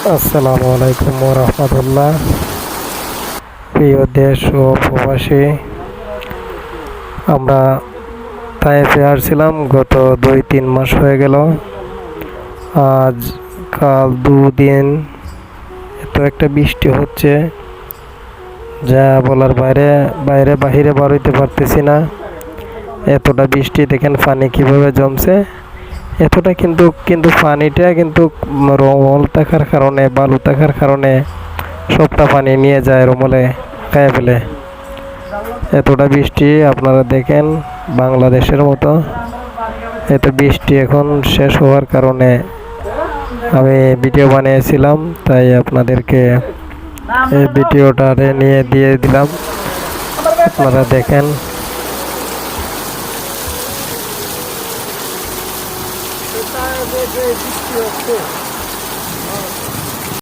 আসসালামু আলাইকুম ওয়া রাহমাতুল্লাহ। প্রিয় দেশ ও প্রবাসী, আমরা তায়েফে আসছিলাম গত 2-3 মাস হয়ে গেল। আজ কাল দুদিন এত একটা বৃষ্টি হচ্ছে যা বলার বাইরে। বাহিরে বার হইতে পারতেছি না, এতটা বৃষ্টি। দেখেন পানি কিভাবে জমছে। এতটা কিন্তু পানিটা কিন্তু রমল থাকার কারণে, বালু থাকার কারণে সবটা পানি নিয়ে যায়, রমলে খাইয়ে ফেলে। এতটা বৃষ্টি আপনারা দেখেন, বাংলাদেশের মতো এত বৃষ্টি এখন শেষ হওয়ার কারণে আমি ভিডিও বানিয়েছিলাম, তাই আপনাদেরকে এই ভিডিওটা নিয়ে দিয়ে দিলাম। আপনারা দেখেন। বৃষ্টি হচ্ছে।